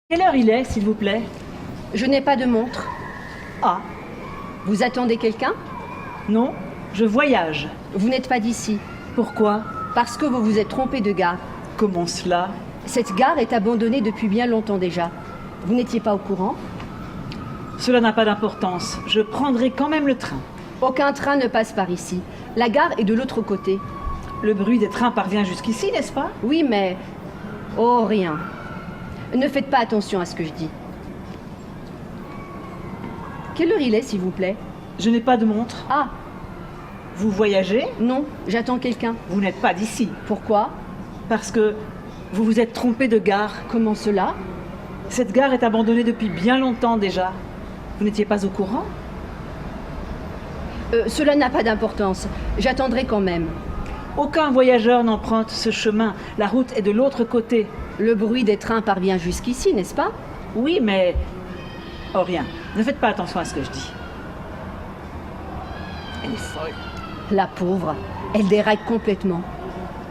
Quelle heure il est, s'il vous plaît? Je n'ai pas de montre. Ah, Vous attendez quelqu'un? non, je voyage. Vous n'êtes pas d'ici. Pourquoi? Parce que vous vous êtes trompé de gare. Comment cela? Cette gare est abandonnée depuis bien longtemps déjà. Vous n'étiez pas au courant? Cela n'a pas d'importance. Je prendrai quand même le train. Aucun train ne passe par ici. La gare est de l'autre côté. Le bruit des trains parvient jusqu'ici, n'est-ce pas? Oui, mais... Oh, rien. Ne faites pas attention à ce que je dis. Quelle heure il est, s'il vous plaît? Je n'ai pas de montre. Ah, Vous voyagez? non, j'attends quelqu'un. Vous n'êtes pas d'ici. Pourquoi? Parce que vous vous êtes trompé de gare. Comment cela? Cette gare est abandonnée depuis bien longtemps déjà. Vous n'étiez pas au courant? Cela n'a pas d'importance. J'attendrai quand même. Aucun voyageur n'emprunte ce chemin. La route est de l'autre côté. Le bruit des trains parvient jusqu'ici, n'est-ce pas? Oui, mais... Oh, rien. Ne faites pas attention à ce que je dis. Elle est folle. La pauvre, elle déraille complètement.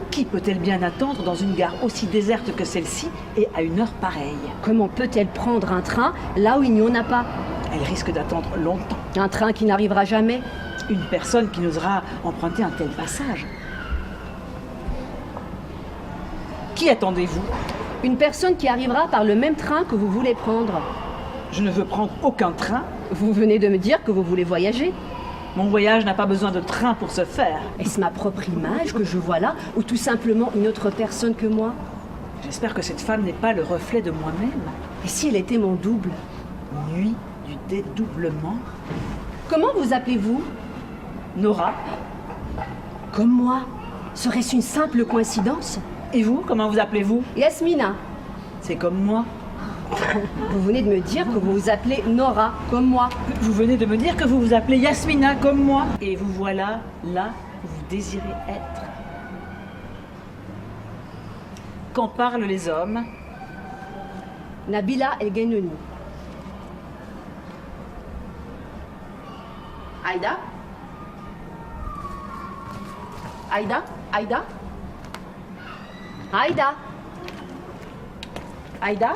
Qui peut-elle bien attendre dans une gare aussi déserte que celle-ci et à une heure pareille? Comment peut-elle prendre un train là où il n'y en a pas? Elle risque d'attendre longtemps. Un train qui n'arrivera jamais? Une personne qui n'osera emprunter un tel passage. Qui attendez-vous? Une personne qui arrivera par le même train que vous voulez prendre. Je ne veux prendre aucun train. Vous venez de me dire que vous voulez voyager. Mon voyage n'a pas besoin de train pour se faire. Est-ce ma propre image que je vois là, ou tout simplement une autre personne que moi? J'espère que cette femme n'est pas le reflet de moi-même. Et si elle était mon double? Nuit du dédoublement. Comment vous appelez-vous? Nora. Comme moi. Serait-ce une simple coïncidence? Et vous, comment vous appelez-vous? Yasmina. C'est comme moi. Vous venez de me dire que vous vous appelez Nora, comme moi. Vous venez de me dire que vous vous appelez Yasmina comme moi. Et vous voilà là où vous désirez être. Quand parlent les hommes, Nabila El Gainouni. Aïda? Aïda? Aïda? Aïda? Aïda?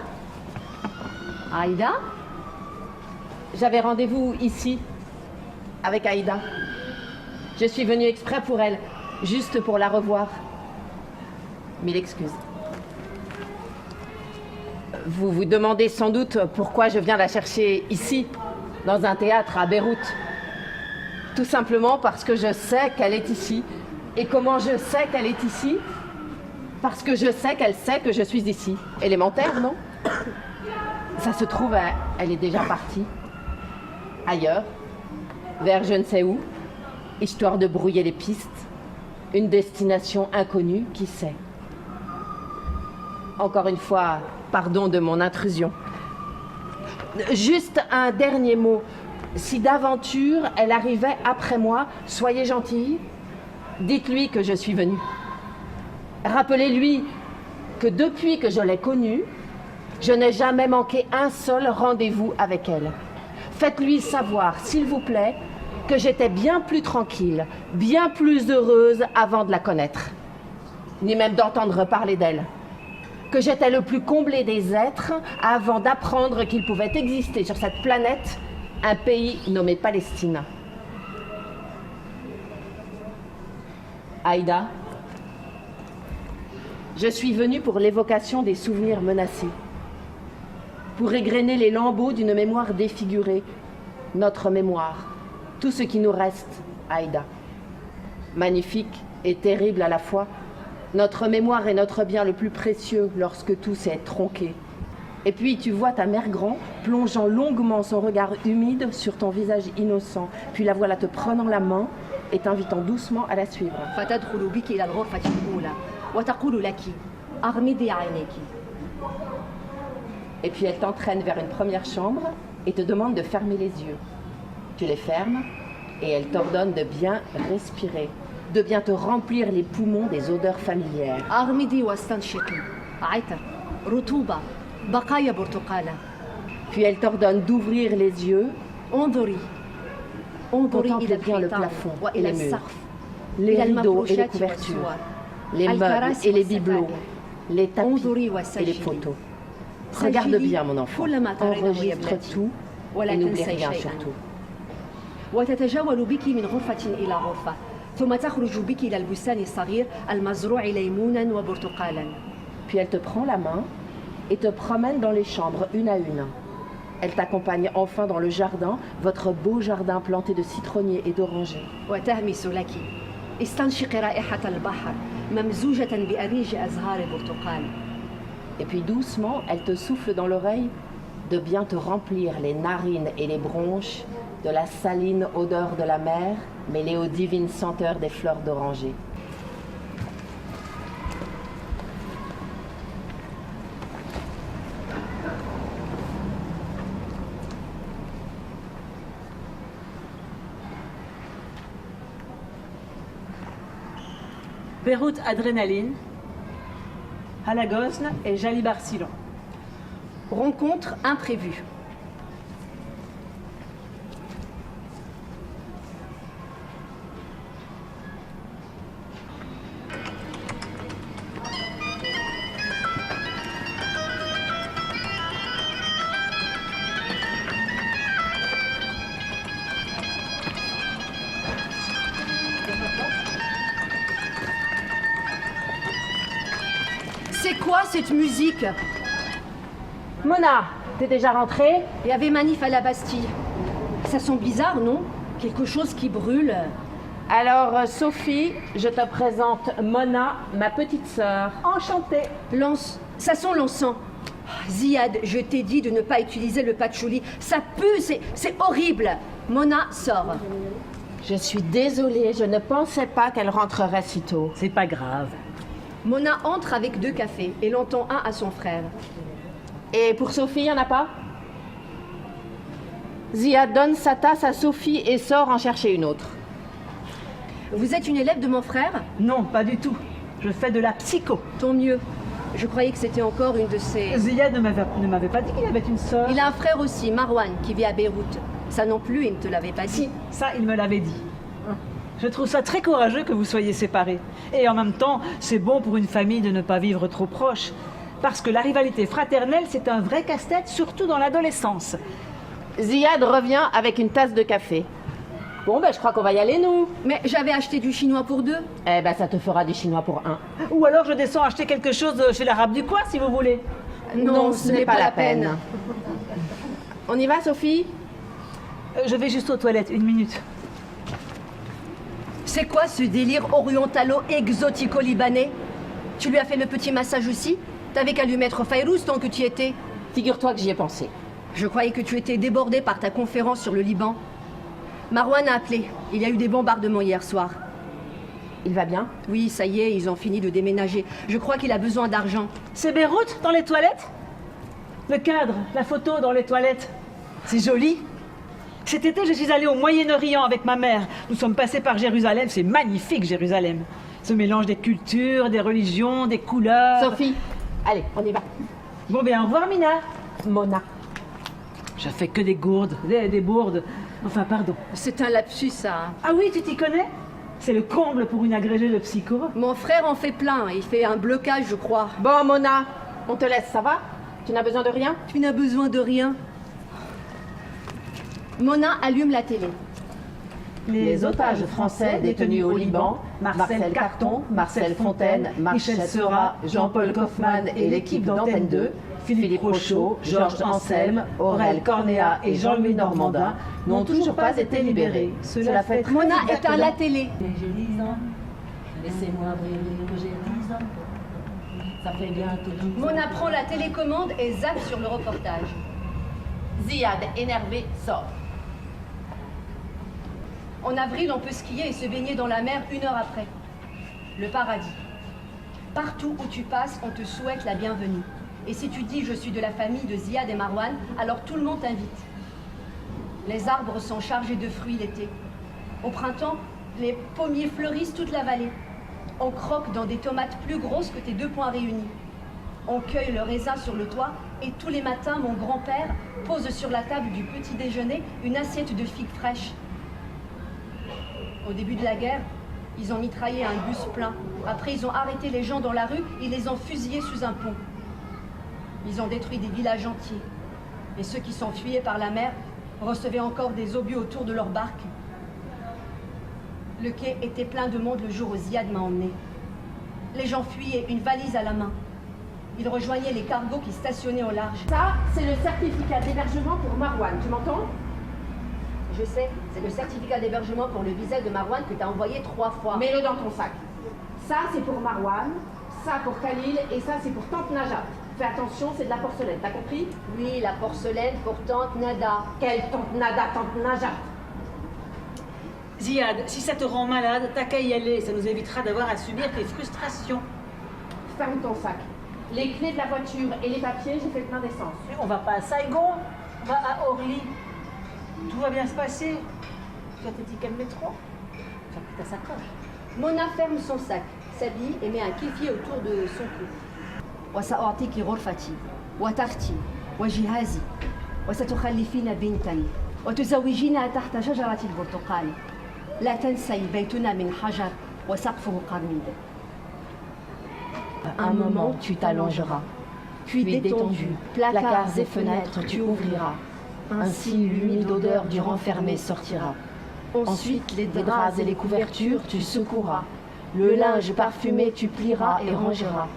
Aïda? J'avais rendez-vous ici avec Aïda. Je suis venue exprès pour elle, juste pour la revoir. Mille excuses. Vous vous demandez sans doute pourquoi je viens la chercher ici, dans un théâtre à Beyrouth. Tout simplement parce que je sais qu'elle est ici. Et comment je sais qu'elle est ici? Parce que je sais qu'elle sait que je suis ici. Élémentaire, non? Ça se trouve, elle est déjà partie. Ailleurs, vers je ne sais où, histoire de brouiller les pistes. Une destination inconnue, qui sait? Encore une fois, pardon de mon intrusion. Juste un dernier mot. Si d'aventure elle arrivait après moi, soyez gentille, dites-lui que je suis venue. Rappelez-lui que depuis que je l'ai connue, je n'ai jamais manqué un seul rendez-vous avec elle. Faites-lui savoir, s'il vous plaît, que j'étais bien plus tranquille, bien plus heureuse avant de la connaître, ni même d'entendre parler d'elle. Que j'étais le plus comblé des êtres avant d'apprendre qu'il pouvait exister sur cette planète un pays nommé Palestine. Aïda, je suis venue pour l'évocation des souvenirs menacés, pour égrener les lambeaux d'une mémoire défigurée, notre mémoire, tout ce qui nous reste, Aïda. Magnifique et terrible à la fois, notre mémoire est notre bien le plus précieux lorsque tout s'est tronqué. Et puis tu vois ta mère grand plongeant longuement son regard humide sur ton visage innocent, puis la voilà te prenant la main et t'invitant doucement à la suivre. Et puis elle t'entraîne vers une première chambre et te demande de fermer les yeux. Tu les fermes et elle t'ordonne de bien respirer, de bien te remplir les poumons des odeurs familières. Puis elle t'ordonne d'ouvrir les yeux. Contemple bien le plafond et les murs, les rideaux et les couvertures, les meubles et les bibelots, les tapis et les photos. Regarde bien, mon enfant. Enregistre tout et n'oublie rien surtout. وتتجول بك من غرفة إلى غرفة ثم تخرج بك إلى البستان الصغير المزروع ليمونا وبرتقالا. Puis elle te prend la main et te promène dans les chambres une à une. Elle t'accompagne enfin dans le jardin, votre beau jardin planté de citronniers et d'orangers. وتهمس لك استنشقي رائحة البحر ممزوجة بأريج أزهار البرتقال. Et puis doucement, elle te souffle dans l'oreille de bien te remplir les narines et les bronches de la saline odeur de la mer, mêlée aux divines senteurs des fleurs d'oranger. Beyrouth Adrénaline, Halagosne et Jalib-Arsilan. Rencontre imprévue. C'est quoi cette musique? Mona, t'es déjà rentrée? Il y avait manif à la Bastille. Ça sent bizarre, non? Quelque chose qui brûle. Alors, Sophie, je te présente Mona, ma petite sœur. Enchantée. Ça sent l'encens. Ziad, je t'ai dit de ne pas utiliser le patchouli. Ça pue, c'est horrible. Mona, sort. Je suis désolée, je ne pensais pas qu'elle rentrerait si tôt. C'est pas grave. Mona entre avec 2 cafés et l'entend un à son frère. Et pour Sophie, il n'y en a pas? Ziad donne sa tasse à Sophie et sort en chercher une autre. Vous êtes une élève de mon frère? Non, pas du tout. Je fais de la psycho. Tant mieux. Je croyais que c'était encore une de ses... Ziad ne m'avait pas dit qu'il avait une sœur. Il a un frère aussi, Marwan, qui vit à Beyrouth. Ça non plus, il ne te l'avait pas dit. Si, ça, il me l'avait dit. Je trouve ça très courageux que vous soyez séparés. Et en même temps, c'est bon pour une famille de ne pas vivre trop proche. Parce que la rivalité fraternelle, c'est un vrai casse-tête, surtout dans l'adolescence. Ziad revient avec une tasse de café. Bon, ben je crois qu'on va y aller, nous. Mais j'avais acheté du chinois pour 2. Eh ben, ça te fera du chinois pour 1. Ou alors je descends acheter quelque chose chez l'arabe du coin, si vous voulez. Non, ce n'est pas la peine. On y va, Sophie? Je vais juste aux toilettes, 1 minute. C'est quoi ce délire orientalo-exotico-libanais? Tu lui as fait le petit massage aussi? T'avais qu'à lui mettre Fayrouz tant que tu y étais. Figure-toi que j'y ai pensé. Je croyais que tu étais débordée par ta conférence sur le Liban. Marwan a appelé. Il y a eu des bombardements hier soir. Il va bien? Oui, ça y est, ils ont fini de déménager. Je crois qu'il a besoin d'argent. C'est Beyrouth dans les toilettes? Le cadre, la photo dans les toilettes. C'est joli. Cet été, je suis allée au Moyen-Orient avec ma mère. Nous sommes passés par Jérusalem. C'est magnifique, Jérusalem. Ce mélange des cultures, des religions, des couleurs. Sophie, allez, on y va. Bon, bien, au revoir, Mina. Mona. Je fais que des gourdes, des bourdes. Enfin, pardon. C'est un lapsus, ça. Hein. Ah oui, tu t'y connais? C'est le comble pour une agrégée de psycho. Mon frère en fait plein. Il fait un blocage, je crois. Bon, Mona, on te laisse, ça va? Tu n'as besoin de rien? Tu n'as besoin de rien. Mona allume la télé. Les otages français détenus au Liban, Marcel Carton, Marcel Fontaine, Michel Seurat, Jean-Paul Kaufmann et l'équipe d'Antenne 2, Philippe Rochaud, Georges Anselme, Aurèle Cornéa et Jean-Louis Normandin n'ont toujours pas été libérés. Cela fait très Mona exactement- éteint la télé. J'ai 10 ans, laissez-moi rêver que j'ai 10 ans. Ça fait bientôt 10 ans. Mona prend la télécommande et zappe sur le reportage. Ziad, énervé, sort. En avril, on peut skier et se baigner dans la mer 1 heure après. Le paradis. Partout où tu passes, on te souhaite la bienvenue. Et si tu dis « je suis de la famille de Ziad et Marwan », alors tout le monde t'invite. Les arbres sont chargés de fruits l'été. Au printemps, les pommiers fleurissent toute la vallée. On croque dans des tomates plus grosses que tes 2 poings réunis. On cueille le raisin sur le toit et tous les matins, mon grand-père pose sur la table du petit déjeuner une assiette de figues fraîches. Au début de la guerre, ils ont mitraillé un bus plein. Après, ils ont arrêté les gens dans la rue et les ont fusillés sous un pont. Ils ont détruit des villages entiers. Et ceux qui s'enfuyaient par la mer recevaient encore des obus autour de leurs barques. Le quai était plein de monde le jour où Ziad m'a emmené. Les gens fuyaient, une valise à la main. Ils rejoignaient les cargos qui stationnaient au large. Ça, c'est le certificat d'hébergement pour Marwan, tu m'entends? Je sais, c'est le certificat d'hébergement pour le visa de Marwan que tu as envoyé 3 fois. Mets-le dans ton sac. Ça, c'est pour Marwan, ça pour Khalil, et ça, c'est pour Tante Najat. Fais attention, c'est de la porcelaine, t'as compris? Oui, la porcelaine pour Tante Nada. Quelle Tante Nada, Tante Najat? Ziad, si ça te rend malade, t'as qu'à y aller. Ça nous évitera d'avoir à subir tes frustrations. Ferme ton sac. Les clés de la voiture et les papiers, j'ai fait le plein d'essence. Mais on va pas à Saigon, on va à Orly. Tout va bien se passer. Tu as tes tickets de métro. Tu as pris ta sacoche. Mona ferme son sac, s'habille et met un kéfier autour de son cou. وسأعطيك غرفتي وتختي وجهازي وستخلفين بنتا وتزوجينها تحت شجرة البرتقال. لا تنسي بيتنا من حجر وسقفه قرميد. Un moment, tu t'allongeras. Puis détendu, placards et fenêtres, tu ouvriras. Ainsi, l'humide odeur du renfermé sortira. Ensuite, les draps et les couvertures, tu secoueras. Le linge parfumé, tu plieras et rangeras.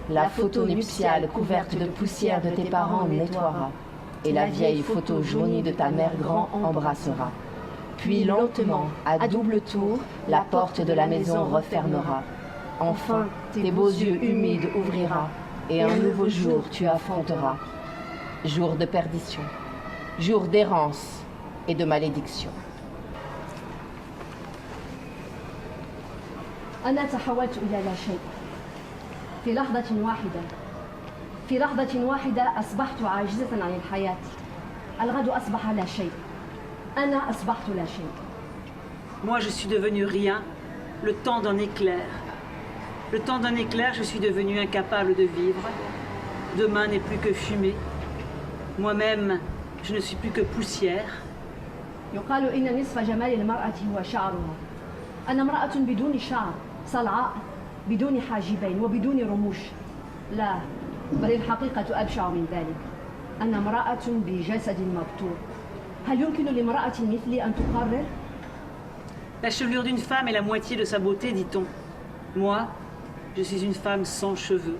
La photo nuptiale couverte de poussière de tes parents nettoiera. Et la vieille photo jaunie de ta mère grand embrassera. Puis lentement, à double tour, la porte de la maison refermera. Enfin, tes beaux yeux humides ouvrira, et un nouveau jour tu affronteras. Jour de perdition, jour d'errance et de malédiction. أنا تحولت إلى لا شيء. في لحظة واحدة أصبحت عاجزة عن الحياة. الغد أصبح لا شيء. أنا أصبحت لا شيء. Moi, je suis devenue rien, le temps d'un éclair. Le temps d'un éclair, je suis devenue incapable de vivre. Demain n'est plus que fumée. Moi-même, je ne suis plus que poussière. يقال إن نصف جمال المرأة هو شعرها. أنا امرأة بدون شعر، صلعاء، بدون حاجبين وبدون رموش. لا، بل الحقيقة أبشع من ذلك. أنا امرأة بجسد مبتور. هل يمكن لامرأة مثلي أن تقرر؟ La chevelure d'une femme est la moitié de sa beauté, dit-on. Moi, je suis une femme sans cheveux.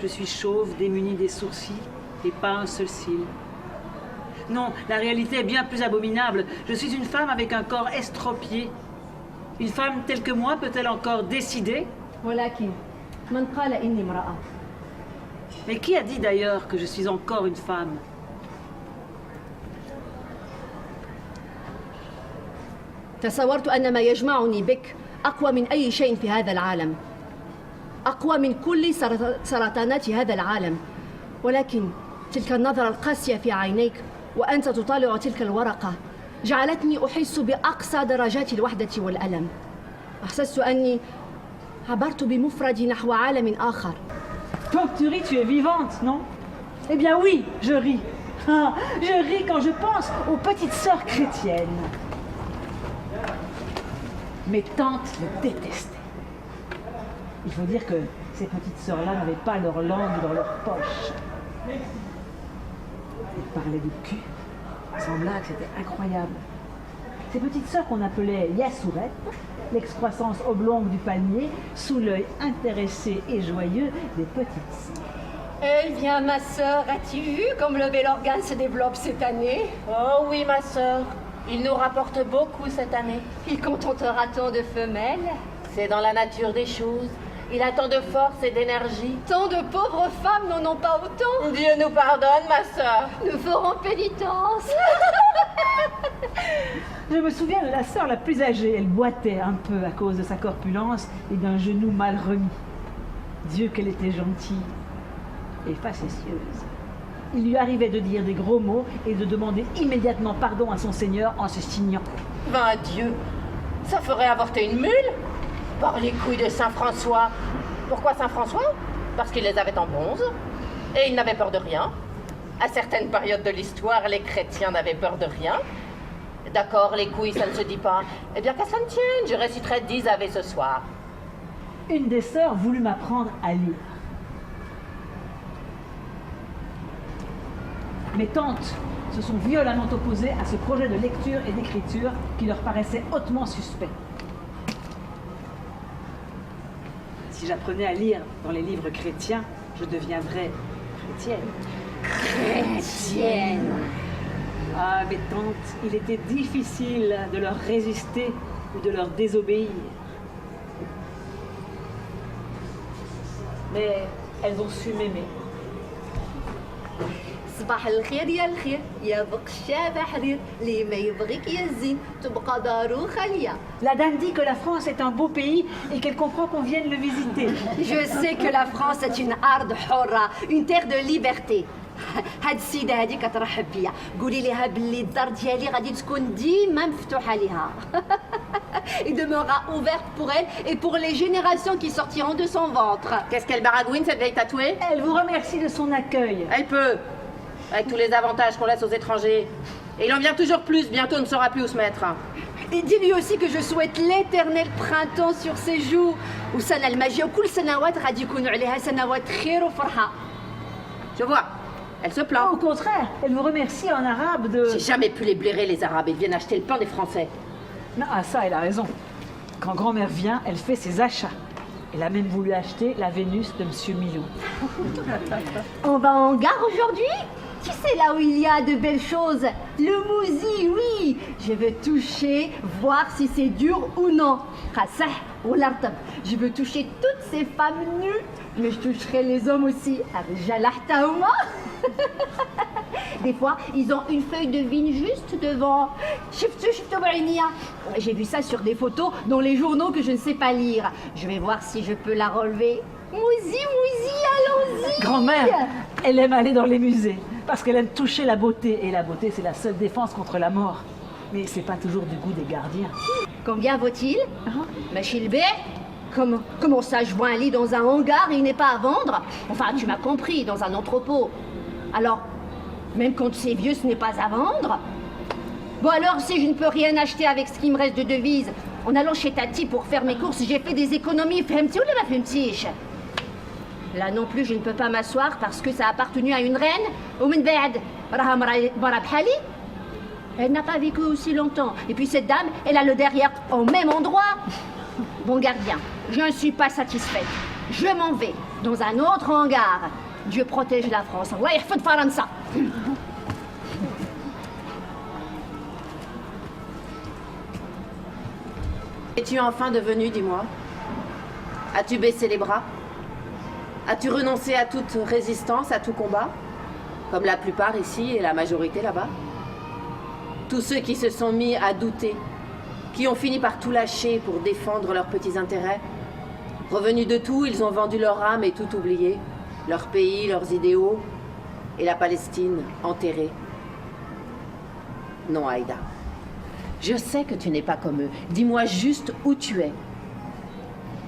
Je suis chauve, démunie des sourcils et pas un seul cil. Non, la réalité est bien plus abominable. Je suis une femme avec un corps estropié. Une femme telle que moi peut-elle encore décider? ولكن من قال إني امرأة؟ Mais qui a dit d'ailleurs que je suis encore une femme? تصورت أن ما يجمعني بك أقوى من أي شيء في هذا العالم. أقوى من كل سرطانات هذا العالم. ولكن تلك النظرة القاسية في عينيك وأنت تطالع تلك الورقة جعلتني أحس بأقصى درجات الوحدة والألم. أحسست أني عبرت بمفردي نحو عالم آخر. Toi que tu ris, tu es vivante, non? Eh bien oui, je ris. Je ris quand je pense aux petites sœurs chrétiennes. Mes tantes me détestaient. Il faut dire que ces petites sœurs-là n'avaient pas leur langue dans leur poche. Elles parlaient de cul, sans blague, c'était incroyable. Ces petites sœurs qu'on appelait Yassourettes, l'excroissance oblongue du palmier, sous l'œil intéressé et joyeux des petites sœurs. Eh bien, ma sœur, as-tu vu comme le bel organe se développe cette année? Oh oui, ma sœur, il nous rapporte beaucoup cette année. Il contentera tant de femelles. C'est dans la nature des choses. Il a tant de force et d'énergie. Tant de pauvres femmes n'en ont pas autant. Dieu nous pardonne, ma sœur. Nous ferons pénitence. Je me souviens de la sœur la plus âgée. Elle boitait un peu à cause de sa corpulence et d'un genou mal remis. Dieu qu'elle était gentille et facétieuse. Il lui arrivait de dire des gros mots et de demander immédiatement pardon à son Seigneur en se signant. Ben Dieu, ça ferait avorter une mule. Par les couilles de Saint-François. Pourquoi Saint-François? Parce qu'il les avait en bronze. Et il n'avait peur de rien. À certaines périodes de l'histoire, les chrétiens n'avaient peur de rien. D'accord, les couilles, ça ne se dit pas. Eh bien, qu'à ça ne tienne, je réciterai 10 Ave ce soir. Une des sœurs voulut m'apprendre à lire. Mes tantes se sont violemment opposées à ce projet de lecture et d'écriture qui leur paraissait hautement suspect. Si j'apprenais à lire dans les livres chrétiens, je deviendrais chrétienne. Chrétienne. Ah, mes tantes, il était difficile de leur résister ou de leur désobéir. Mais elles ont su m'aimer. صباح الخير يا الخير يا بق الشابة حرير اللي ما يبغيك يا الزين تبقى دارو خالية. La dame dit que la France est un beau pays et qu'elle comprend qu'on vienne le visiter. Je sais que la France est une arde حرة, une terre de liberté. هاد السيدة هادي كترحب بيا، قولي ليها باللي الدار ديالي غادي تكون ديما مفتوحة ليها. Il demeurera ouverte pour elle et pour les générations qui sortiront de son ventre. Qu'est-ce qu'elle baragouine, cette vieille tatouée? Elle vous remercie de son accueil. Elle peut, avec tous les avantages qu'on laisse aux étrangers. Et il en vient toujours plus, bientôt on ne saura plus où se mettre. Et dis-lui aussi que je souhaite l'éternel printemps sur ses joues. وسنة المجيء وكل سنوات غادي يكونوا عليها سنوات خير وفرحة. Je vois, elle se plaint. Au contraire, elle vous remercie en arabe de... J'ai jamais pu les blairer, les Arabes. Ils viennent acheter le pain des Français. Non, ah ça, elle a raison. Quand grand-mère vient, elle fait ses achats. Elle a même voulu acheter la Vénus de Monsieur Milou. On va en gare aujourd'hui? Tu sais là où il y a de belles choses? Le mousi, oui. Je veux toucher, voir si c'est dur ou non. Khassah ou l'artab. Je veux toucher toutes ces femmes nues, mais je toucherai les hommes aussi. Des fois, ils ont une feuille de vigne juste devant. J'ai vu ça sur des photos dans les journaux que je ne sais pas lire. Je vais voir si je peux la relever. Mousi, allons-y. Grand-mère, elle aime aller dans les musées parce qu'elle aime toucher la beauté. Et la beauté, c'est la seule défense contre la mort. Mais c'est pas toujours du goût des gardiens. Combien vaut-il? Machilbé? Comment ça, je vois un lit dans un hangar et il n'est pas à vendre? Enfin, tu m'as compris, dans un entrepôt. Alors, même quand c'est vieux, ce n'est pas à vendre? Bon alors, si je ne peux rien acheter avec ce qui me reste de devises, en allant chez Tati pour faire mes courses, j'ai fait des économies. Fahmti ou la fahmtish? Là non plus, je ne peux pas m'asseoir parce que ça a appartenu à une reine. Ou min ba'd, raha mara bhali. Elle n'a pas vécu aussi longtemps. Et puis cette dame, elle a le derrière au même endroit. Bon gardien, je ne suis pas satisfaite. Je m'en vais dans un autre hangar. Dieu protège la France. Allah yahfad Faransa. Es-tu enfin devenu, dis-moi? As-tu baissé les bras? As-tu renoncé à toute résistance, à tout combat? Comme la plupart ici et la majorité là-bas? Tous ceux qui se sont mis à douter, qui ont fini par tout lâcher pour défendre leurs petits intérêts. Revenus de tout, ils ont vendu leur âme et tout oublié. Leur pays, leurs idéaux, et la Palestine enterrée. Non, Aïda. Je sais que tu n'es pas comme eux. Dis-moi juste où tu es.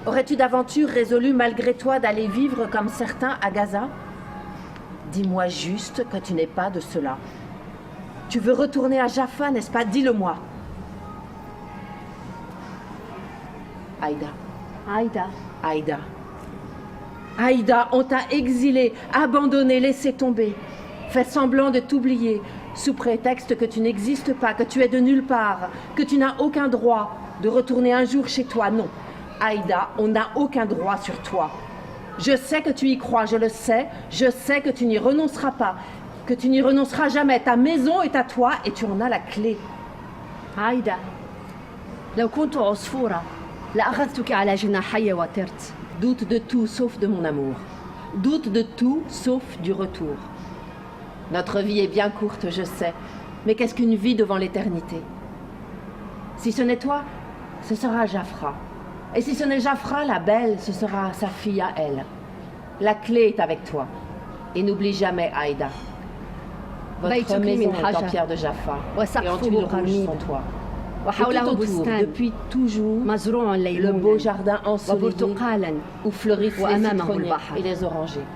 Aurais-tu d'aventure résolu malgré toi d'aller vivre comme certains à Gaza? Dis-moi juste que tu n'es pas de cela. Tu veux retourner à Jaffa, n'est-ce pas? Dis-le-moi. Aïda. Aïda. Aïda. Aïda, on t'a exilé, abandonné, laissé tomber. Fait semblant de t'oublier, sous prétexte que tu n'existes pas, que tu es de nulle part, que tu n'as aucun droit de retourner un jour chez toi. Non. Aïda, on n'a aucun droit sur toi. Je sais que tu y crois, je le sais. Je sais que tu n'y renonceras pas, que tu n'y renonceras jamais. Ta maison est à toi et tu en as la clé. عايدة لو كنت عصفورة لأخذتك على جناحي وطرت. Doute de tout sauf de mon amour. Doute de tout sauf du retour. Notre vie est bien courte, je sais. Mais qu'est-ce qu'une vie devant l'éternité? Si ce n'est toi, ce sera Jafra. Et si ce n'est Jafra, la belle, ce sera sa fille à elle. La clé est avec toi. Et n'oublie jamais, Aïda. Votre maison est en pierre de Jaffa. Et en tuiles rouges sont toi. Et tout autour, depuis toujours, le beau jardin ensoleillé où fleurissent les citronniers et les orangers.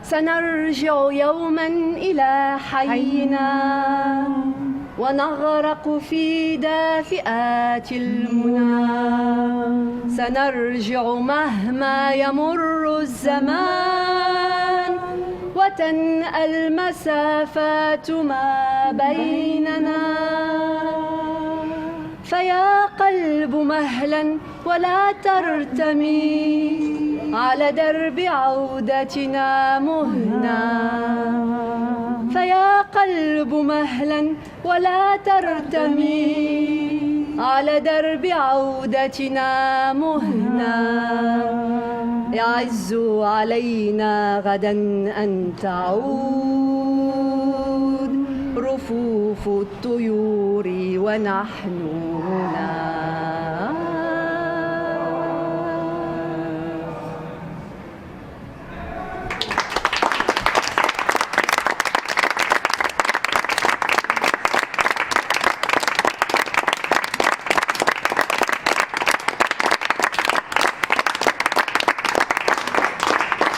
سنرجع يوما إلى حينا ونغرق في دافئات المنى سنرجع مهما يمر الزمان وتنأى المسافات ما بيننا فيا قلب مهلا ولا ترتمي على درب عودتنا مهنا فيا قلب مهلا ولا ترتمي على درب عودتنا مهنا يعز علينا غدا أن تعود رفوف الطيور ونحن هنا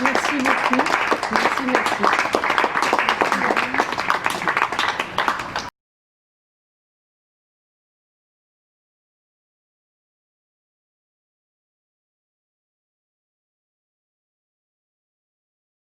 Merci beaucoup. Merci.